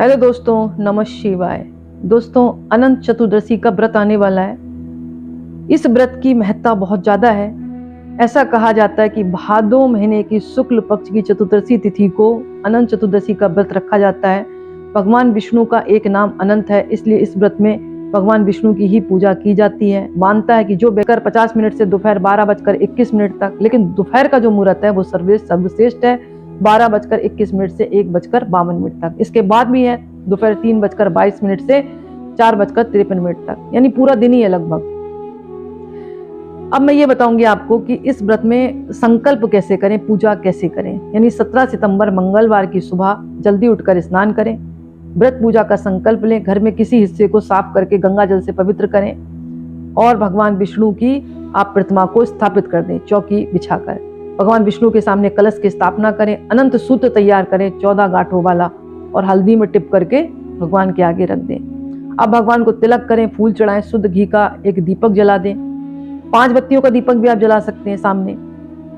Hello दोस्तों, नमः शिवाय। दोस्तों, अनंत चतुर्दशी का व्रत आने वाला है। इस व्रत की महत्ता बहुत ज्यादा है। ऐसा कहा जाता है कि भादो महीने की शुक्ल पक्ष की चतुर्दशी तिथि को अनंत चतुर्दशी का व्रत रखा जाता है। भगवान विष्णु का एक नाम अनंत है, इसलिए इस व्रत में भगवान विष्णु की ही पूजा की जाती है। मानता है कि जो बेकर 50 मिनट से दोपहर 12:21 तक, लेकिन दोपहर का जो मुहूर्त है वो सर्वश्रेष्ठ है, 12:21 से 1:52 तक। इसके बाद भी है दोपहर 3:22 से 4:53 तक, यानी पूरा दिन ही है लगभग। अब मैं ये बताऊंगी आपको कि इस व्रत में संकल्प कैसे करें, पूजा कैसे करें। यानी 17 सितंबर मंगलवार की सुबह जल्दी उठकर स्नान करें, व्रत पूजा का संकल्प लें, घर में किसी हिस्से को साफ करके गंगा जल से पवित्र करें और भगवान विष्णु की आप प्रतिमा को स्थापित कर दें। चौकी बिछाकर भगवान विष्णु के सामने कलश की स्थापना करें, अनंत सूत्र तैयार करें 14 गांठों वाला और हल्दी में टिप करके भगवान के आगे रख दें। अब भगवान को तिलक करें, फूल चढ़ाएं, शुद्ध घी का एक दीपक जला दें। 5 बत्तियों का दीपक भी आप जला सकते हैं सामने।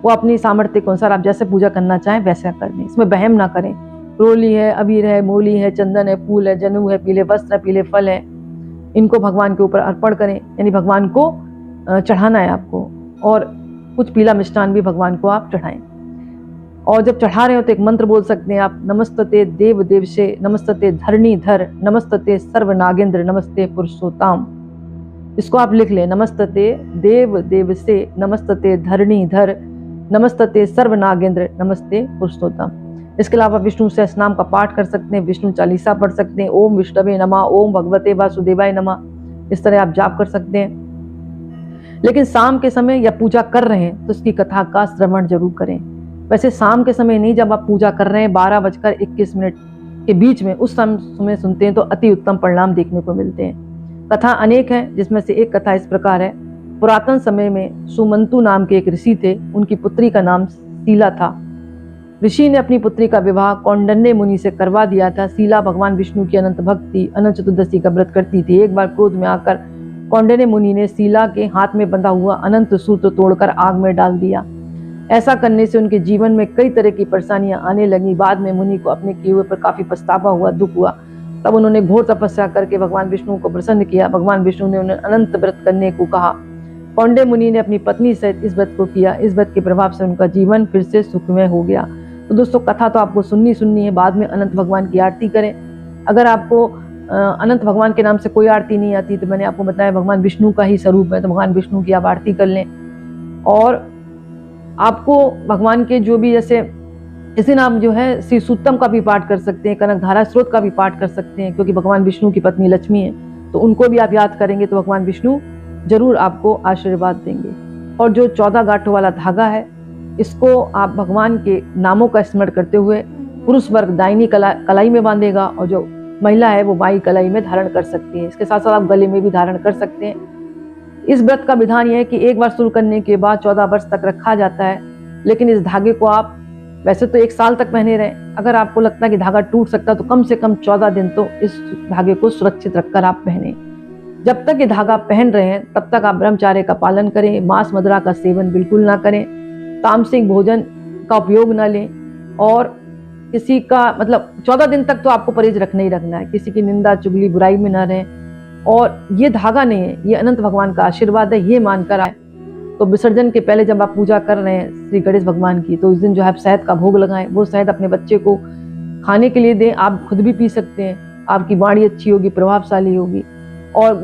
वो अपनी सामर्थ्य के अनुसार आप जैसे पूजा करना चाहें वैसा कर दें। इसमें बहम ना करें। रोली है, अबीर है, मोली है, चंदन है, फूल है, जनेऊ है, पीले वस्त्र है, पीले फल है, इनको भगवान के ऊपर अर्पण करें। यानी भगवान को चढ़ाना है आपको, और कुछ पीला मिष्ठान भी भगवान को आप चढ़ाएं। और जब चढ़ा रहे हो तो एक मंत्र बोल सकते हैं आप, नमस्ते देव देव से, नमस्ते धरणीधर, नमस्ते सर्व नागेंद्र, नमस्ते पुरुषोत्तम। इसको आप लिख लें, नमस्ते देव देव से, नमस्ते धरणीधर, नमस्ते सर्व नागेंद्र, नमस्ते पुरुषोत्तम। इसके अलावा विष्णु सहस्रनाम का पाठ कर सकते हैं, विष्णु चालीसा पढ़ सकते हैं, ओम विष्णवे नमः, ओम भगवते वासुदेवाय नमः, इस तरह आप जाप कर सकते हैं। लेकिन शाम के समय या पूजा कर रहे हैं तो इसकी कथा का श्रवण जरूर करें। वैसे शाम के समय नहीं, जब आप पूजा कर रहे हैं 12:21 के बीच में, उस समय सुनते हैं तो अति उत्तम परिणाम देखने को मिलते हैं। कथा अनेक है, जिसमें से एक कथा इस प्रकार है। पुरातन समय में सुमंतु नाम के एक ऋषि थे, उनकी पुत्री का नाम शीला था। ऋषि ने अपनी पुत्री का विवाह कौंडिन्य मुनि से करवा दिया था। शीला भगवान विष्णु की अनंत भक्ति, अनंत चतुर्दशी का व्रत करती थी। एक बार क्रोध में आकर कौंडिन्य मुनि ने शीला के हाथ में बंधा हुआ अनंत सूत्र तोड़कर आग में डाल दिया। ऐसा करने से उनके जीवन में कई तरह की परेशानियां आने लगी। बाद में मुनि को अपने किए हुए पर काफी पछतावा हुआ, दुख हुआ। तब उन्होंने घोर तपस्या करके भगवान विष्णु को प्रसन्न किया। भगवान विष्णु ने उन्हें अनंत व्रत करने को कहा। कौंडिन्य मुनि ने अपनी पत्नी सहित इस व्रत को किया। इस व्रत के प्रभाव से उनका जीवन फिर से सुखमय हो गया। तो दोस्तों, कथा तो आपको सुननी है, बाद में अनंत भगवान की आरती करें। अगर आपको अनंत भगवान के नाम से कोई आरती नहीं आती तो मैंने आपको बताया भगवान विष्णु का ही स्वरूप है, तो भगवान विष्णु की आप आरती कर लें। और आपको भगवान के जो भी, जैसे इसी नाम जो है श्री सूक्तम का भी पाठ कर सकते हैं, कनक धारा स्रोत का भी पाठ कर सकते हैं, क्योंकि भगवान विष्णु की पत्नी लक्ष्मी है, तो उनको भी आप याद करेंगे तो भगवान विष्णु जरूर आपको आशीर्वाद देंगे। और जो 14 गांठों वाला धागा है, इसको आप भगवान के नामों का स्मरण करते हुए पुरुष वर्ग दाहिनी कलाई में बांधेगा, और जो महिला है वो बाई कलाई में धारण कर सकती है। इसके साथ साथ आप गले में भी धारण कर सकते हैं। इस व्रत का विधान यह है कि एक बार शुरू करने के बाद 14 वर्ष तक रखा जाता है, लेकिन इस धागे को आप वैसे तो 1 साल तक पहने रहें। अगर आपको लगता है कि धागा टूट सकता है तो कम से कम 14 दिन तो इस धागे को सुरक्षित रखकर आप पहने। जब तक ये धागा पहन रहे हैं तब तक आप ब्रह्मचर्य का पालन करें, मांस मदिरा का सेवन बिल्कुल ना करें, तामसिक भोजन का उपयोग ना लें, और किसी का 14 दिन तक तो आपको परहेज रखना ही रखना है। किसी की निंदा चुगली बुराई में ना रहें। और ये धागा नहीं है, ये अनंत भगवान का आशीर्वाद है, ये मानकर आए। तो विसर्जन के पहले जब आप पूजा कर रहे हैं श्री गणेश भगवान की, तो उस दिन जो है शहद का भोग लगाएं। वो शहद अपने बच्चे को खाने के लिए दें, आप खुद भी पी सकते हैं। आपकी वाणी अच्छी होगी, प्रभावशाली होगी। और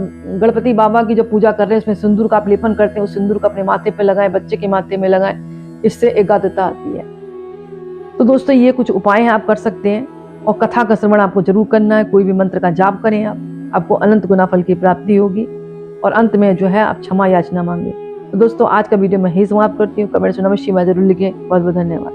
गणपति बाबा की जो पूजा कर रहे हैं उसमें सिंदूर का आप लेपन करते हैं, उस सिंदूर को अपने माथे पे लगाएं, बच्चे के माथे में लगाएं, इससे एकाग्रता आती है। तो दोस्तों, ये कुछ उपाय हैं आप कर सकते हैं। और कथा का श्रवण आपको जरूर करना है। कोई भी मंत्र का जाप करें आपको अनंत गुना फल की प्राप्ति होगी। और अंत में जो है आप क्षमा याचना मांगे। तो दोस्तों, आज का वीडियो मैं ही समाप्त करती हूँ। कमेंट्स में नमः शिवाय जरूर लिखें। बहुत बहुत धन्यवाद।